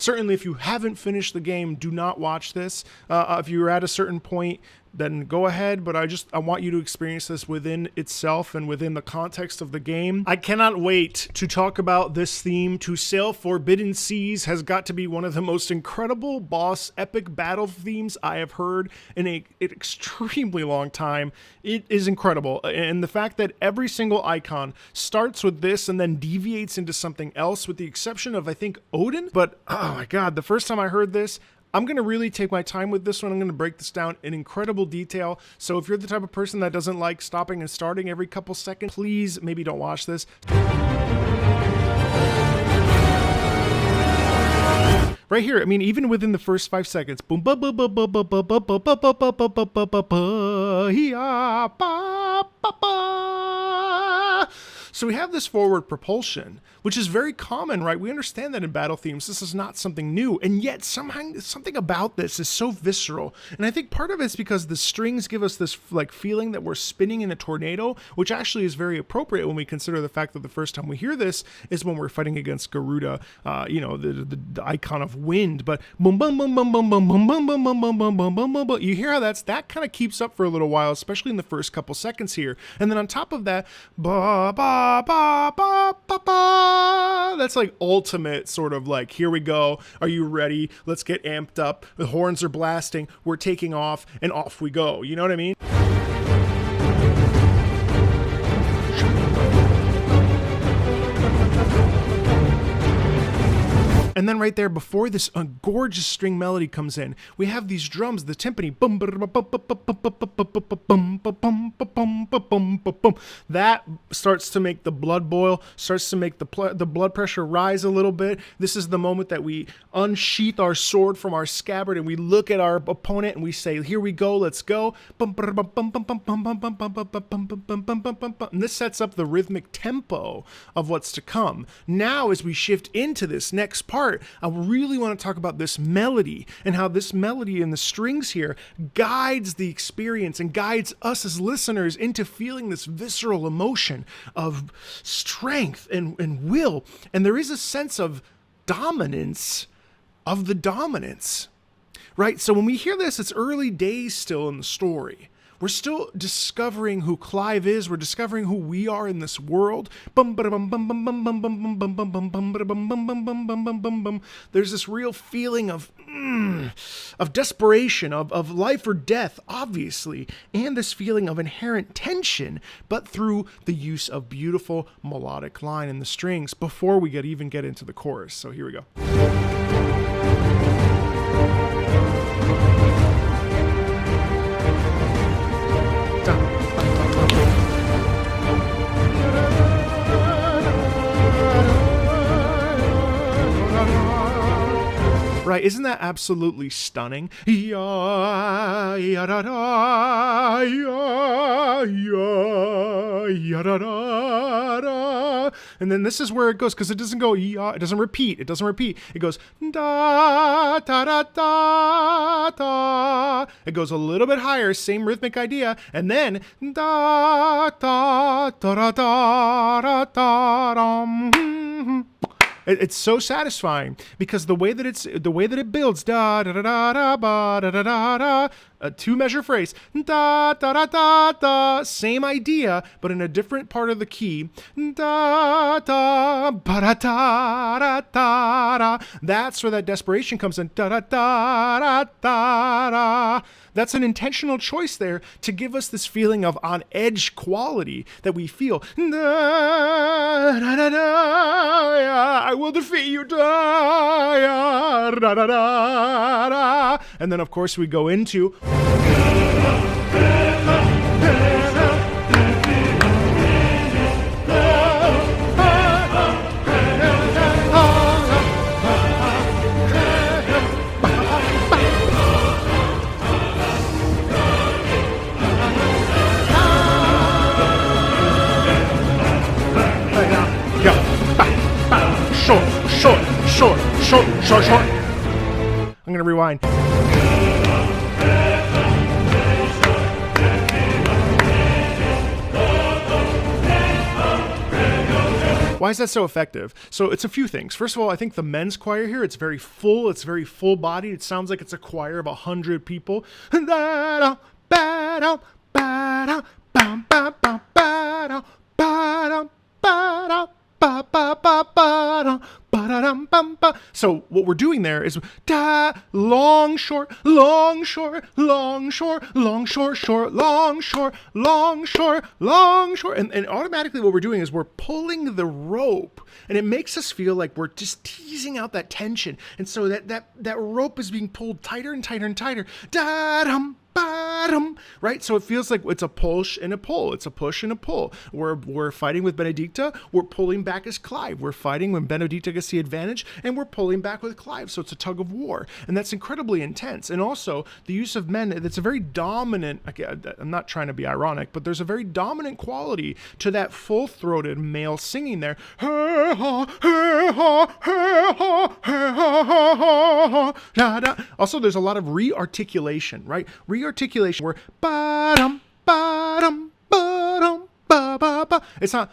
Certainly, if you haven't finished the game, do not watch this. If you're at a certain point, then go ahead, but I want you to experience this within itself and within the context of the game. I cannot wait to talk about this theme. To Sail Forbidden Seas has got to be one of the most incredible boss epic battle themes I have heard in an extremely long time. It is incredible, and the fact that every single Eikon starts with this and then deviates into something else, with the exception of, I think, Odin. But oh my god, the first time I heard this, I'm going to really take my time with this one. I'm going to break this down in incredible detail. So if you're the type of person that doesn't like stopping and starting every couple seconds, please maybe don't watch this. Right here, I mean, even within the first 5 seconds, boom, ba ba ba ba ba ba ba ba ba ba ba ba ba ba ba, hiya, ba ba ba. So we have this forward propulsion, which is very common, right? We understand that in battle themes, this is not something new, and yet somehow something about this is so visceral. And I think part of it's because the strings give us this like feeling that we're spinning in a tornado, which actually is very appropriate when we consider the fact that the first time we hear this is when we're fighting against Garuda, the icon of wind. But boom, boom, boom, boom, boom, boom, boom, boom, boom, boom, boom, boom, boom, boom, boom, boom. You hear how that kind of keeps up for a little while, especially in the first couple seconds here. And then on top of that, ba ba ba ba ba ba. That's like ultimate sort of like, here we go. Are you ready? Let's get amped up. The horns are blasting. We're taking off, and off we go. You know what I mean? And then right there, before this gorgeous string melody comes in, we have these drums, the timpani. That starts to make the blood boil, starts to make the blood pressure rise a little bit. This is the moment that we unsheath our sword from our scabbard and we look at our opponent and we say, here we go, let's go. And this sets up the rhythmic tempo of what's to come. Now, as we shift into this next part, I really want to talk about this melody and how this melody and the strings here guides the experience and guides us as listeners into feeling this visceral emotion of strength and will. And there is a sense of dominance of the dominance, right? So when we hear this, it's early days still in the story. We're still discovering who Clive is. We're discovering who we are in this world. There's this real feeling of desperation, of life or death, obviously, and this feeling of inherent tension, but through the use of beautiful melodic line in the strings before we even get into the chorus. So here we go. Right, isn't that absolutely stunning? And then this is where it goes, because it doesn't go, it doesn't repeat. It goes, da, da, da, da, da. It goes a little bit higher, same rhythmic idea, and then, da, da, da, da, da, da, da. It's so satisfying because the way that it builds, da da da da da ba da da da da, a 2-measure phrase, da da da da da, same idea but in a different part of the key, da da ba da da da da da. That's where that desperation comes in, da da da da da da. That's an intentional choice there to give us this feeling of on edge quality that we feel. Da, da, da, da, I will defeat you. Da, da, da, da, da. And then, of course, we go into. Short. I'm gonna rewind. Why is that so effective? So it's a few things. First of all, I think the men's choir here, it's very full. It's very full bodied. It sounds like it's a choir of 100 people. So what we're doing there is long, short, long, short, long, short, long, short, short, long, short, long, short, long, short. And automatically what we're doing is we're pulling the rope, and it makes us feel like we're just teasing out that tension. And so that rope is being pulled tighter and tighter and tighter. Da-dum. Right? So it feels like it's a push and a pull. It's a push and a pull. We're fighting with Benedicta. We're pulling back as Clive. We're fighting when Benedicta gets the advantage, and we're pulling back with Clive. So it's a tug of war. And that's incredibly intense. And also, the use of men, that's a very dominant, I'm not trying to be ironic, but there's a very dominant quality to that full-throated male singing there. Also, there's a lot of re-articulation, right? Re-articulation where ba-dum, ba-dum, ba-dum, ba-ba-ba. It's not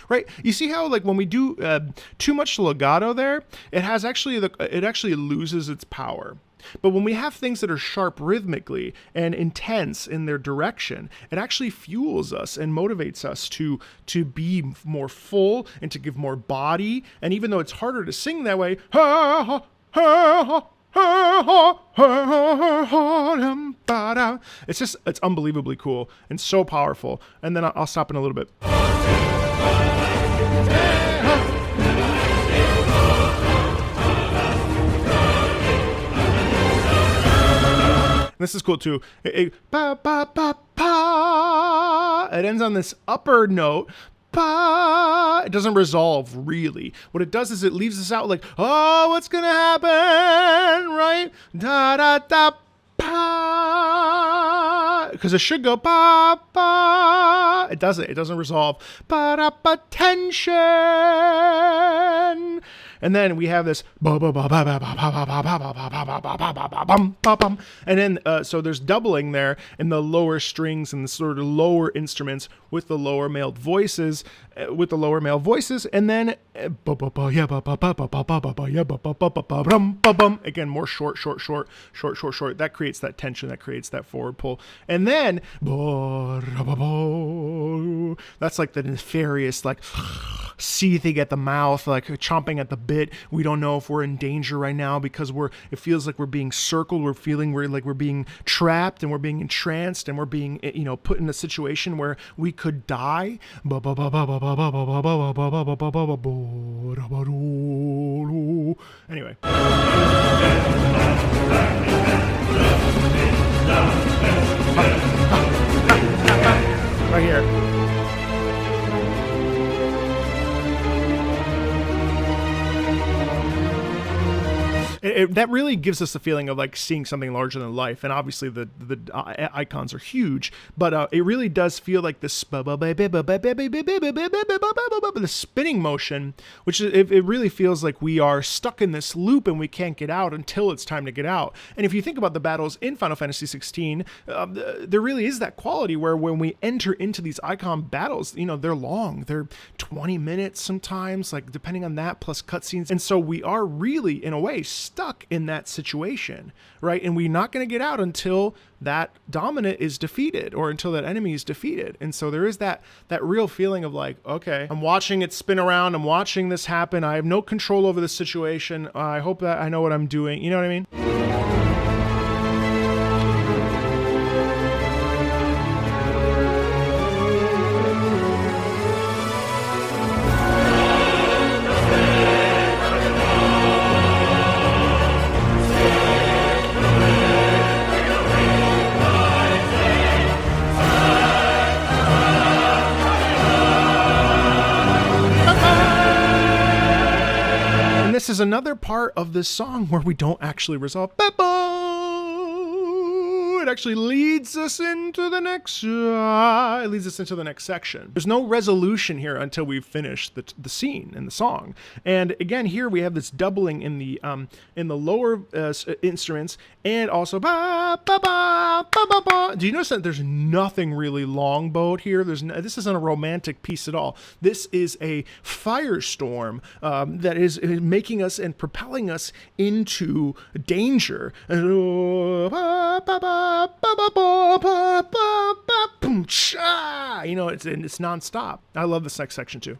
right? You see how like when we do too much legato there, it actually loses its power. But when we have things that are sharp rhythmically and intense in their direction, it actually fuels us and motivates us to be more full and to give more body. And even though it's harder to sing that way, it's unbelievably cool and so powerful. And then I'll stop in a little bit. This is cool too. It ends on this upper note. It doesn't resolve really. What it does is it leaves us out like, oh, what's gonna happen, right? Da da da pa. Because it should go pa pa. It doesn't. It doesn't resolve. Pa da pa tension. And then we have this, and then so there's doubling there in the lower strings and the sort of lower instruments with the lower male voices, and then again more short. That creates that tension, that creates that forward pull, and then that's like the nefarious, like seething at the mouth, like chomping at the bit. We don't know if we're in danger right now because it feels like we're being circled. We're feeling like we're being trapped and we're being entranced and we're being, put in a situation where we could die. Anyway. Right here. That really gives us the feeling of like seeing something larger than life, and obviously the icons are huge, but it really does feel like the spinning motion, which it really feels like we are stuck in this loop and we can't get out until it's time to get out. And if you think about the battles in Final Fantasy 16, there really is that quality where when we enter into these icon battles, they're long, they're 20 minutes sometimes, like depending on that, plus cutscenes, and so we are really in a way stuck in that situation, right? And we're not going to get out until that dominant is defeated or until that enemy is defeated. And so there is that real feeling of like, okay, I'm watching it spin around, I'm watching this happen, I have no control over the situation, I hope that I know what I'm doing, you know what I mean? This is another part of this song where we don't actually resolve. it actually leads us into the next. It leads us into the next section. There's no resolution here until we've finished the scene and the song. And again, here we have this doubling in the lower instruments, and also ba ba ba ba ba ba. Do you notice that there's nothing really longboat here? This isn't a romantic piece at all. This is a firestorm that is making us and propelling us into danger. You know, it's nonstop. I love this next section too.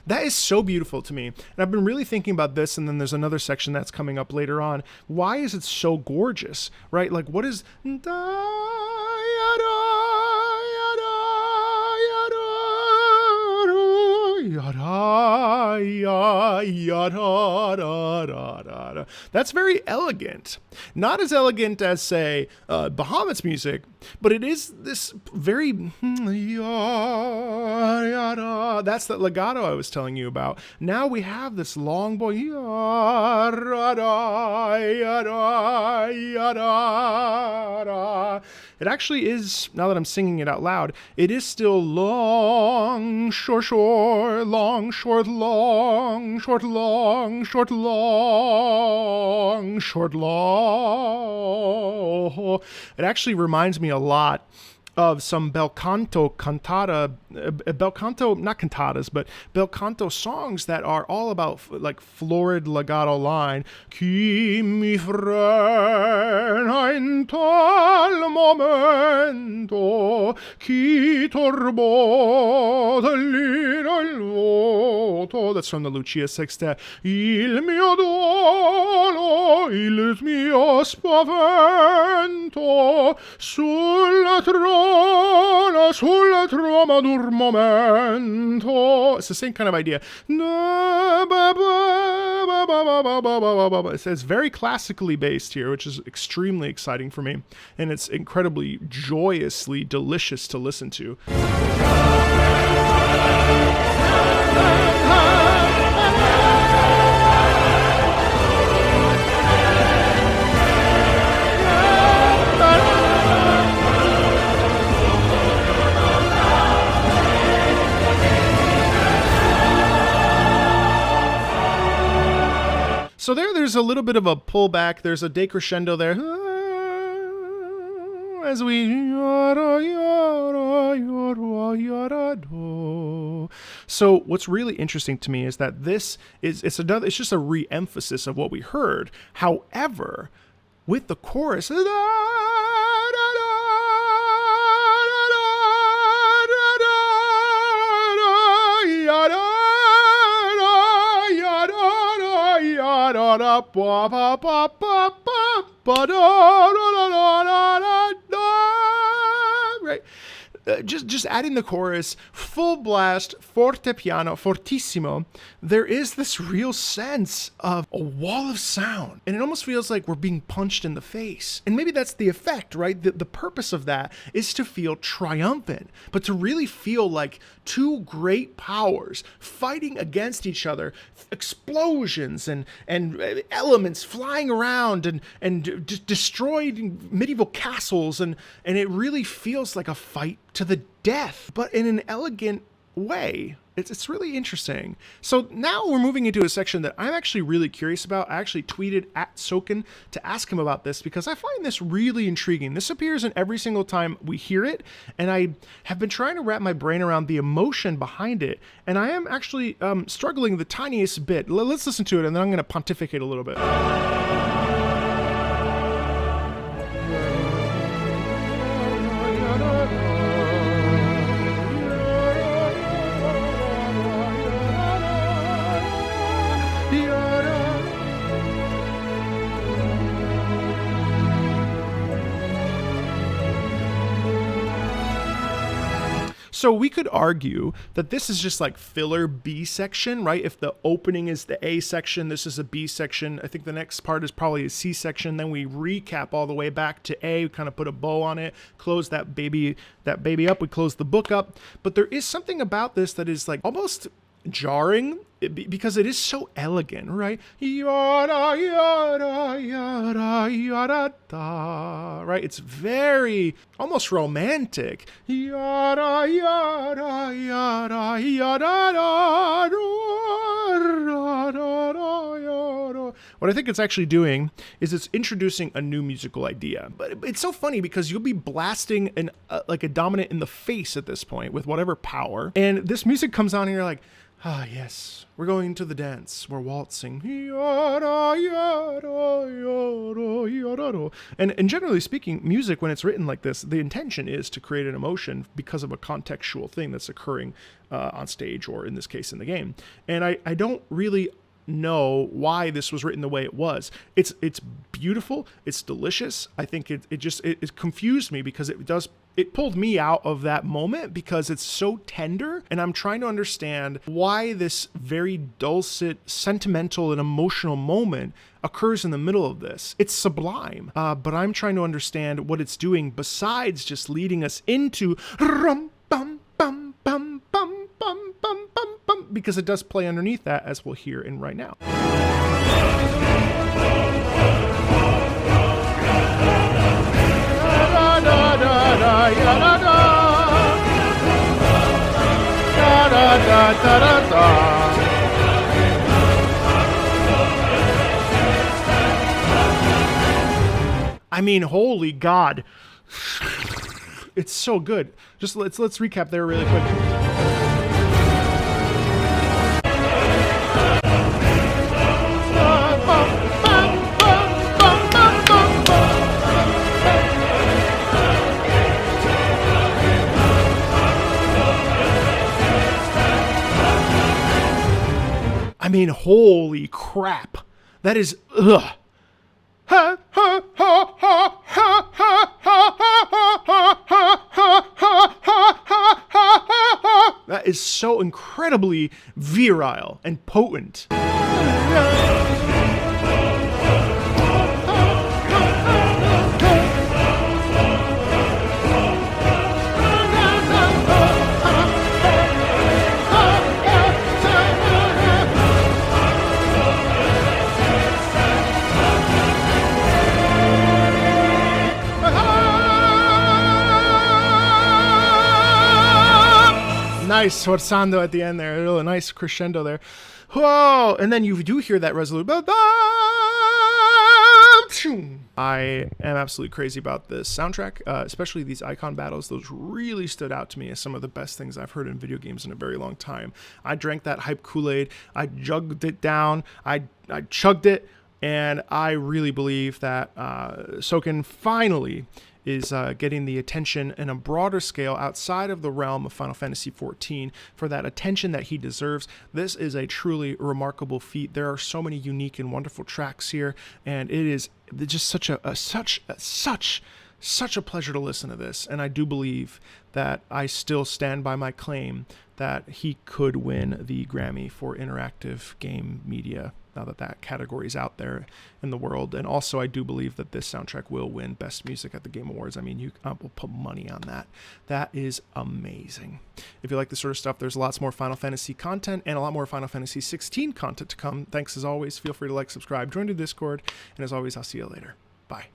That is so beautiful to me. And I've been really thinking about this, and then there's another section that's coming up later on. Why is it so gorgeous, right? Like, what is... That's very elegant. Not as elegant as, say, Bahamut's music, but it is this very... That's that legato I was telling you about. Now we have this long boy. It actually is, now that I'm singing it out loud, it is still long, short, short, long, short, long, short, long, short, long, short, long. It actually reminds me a lot of some bel canto cantata, bel canto, not cantatas, but bel canto songs that are all about like florid legato line. Chi mi frena in tal momento, chi turbo dall'ira il voto. That's from the Lucia Sextet. Il mio duolo, il mio spavento, sulla tromadur momento. It's the same kind of idea. It's very classically based here, which is extremely exciting for me, and it's incredibly joyously delicious to listen to. So there's a little bit of a pullback. There's a decrescendo there. As we... So what's really interesting to me is that it's just a re-emphasis of what we heard. However, with the chorus... Right. Just adding the chorus, full blast, forte piano, fortissimo, there is this real sense of a wall of sound. And it almost feels like we're being punched in the face. And maybe that's the effect, right? The purpose of that is to feel triumphant, but to really feel like two great powers fighting against each other, explosions and elements flying around and destroying medieval castles. And it really feels like a fight to the death, but in an elegant way. It's really interesting. So now we're moving into a section that I'm actually really curious about. I actually tweeted at Soken to ask him about this because I find this really intriguing. This appears in every single time we hear it, and I have been trying to wrap my brain around the emotion behind it, and I am actually struggling the tiniest bit. Let's listen to it, and then I'm going to pontificate a little bit. So we could argue that this is just like filler B section, right? If the opening is the A section, this is a B section. I think the next part is probably a C section. Then we recap all the way back to A, kind of put a bow on it, close that baby up. We close the book up. But there is something about this that is like almost jarring because it is so elegant, right? Yada, yada, yada, yada, da, right? It's very almost romantic. Yada, yada, yada, yada, da, da, da, da, yada. What I think it's actually doing is it's introducing a new musical idea. But it's so funny because you'll be blasting like a dominant in the face at this point with whatever power, and this music comes on and you're like, ah, yes, we're going to the dance. We're waltzing. And generally speaking, music, when it's written like this, the intention is to create an emotion because of a contextual thing that's occurring on stage, or in this case, in the game. And I don't really know why this was written the way it was. It's beautiful. It's delicious. I think it confused me because it pulled me out of that moment because it's so tender, and I'm trying to understand why this very dulcet, sentimental, and emotional moment occurs in the middle of this. It's sublime, but I'm trying to understand what it's doing besides just leading us into rum bum bum bum bum bum bum bum bum, because it does play underneath that, as we'll hear in right now. I mean, holy God. It's so good. Just let's recap there really quick. I mean, holy crap. That is, ugh. That is so incredibly virile and potent. Nice forzando at the end there. A little nice crescendo there. Whoa! And then you do hear that resolute. I am absolutely crazy about this soundtrack, especially these Eikon battles. Those really stood out to me as some of the best things I've heard in video games in a very long time. I drank that hype Kool-Aid. I jugged it down. I chugged it. And I really believe that Soken finally is getting the attention in a broader scale outside of the realm of Final Fantasy XIV for that attention that he deserves. This is a truly remarkable feat. There are so many unique and wonderful tracks here, and it is just such a pleasure to listen to this. And I do believe that I still stand by my claim that he could win the Grammy for interactive game media, now that that category is out there in the world. And also, I do believe that this soundtrack will win Best Music at the Game Awards. I mean, I will put money on that. That is amazing. If you like this sort of stuff, there's lots more Final Fantasy content and a lot more Final Fantasy 16 content to come. Thanks as always. Feel free to like, subscribe, join the Discord, and as always, I'll see you later. Bye.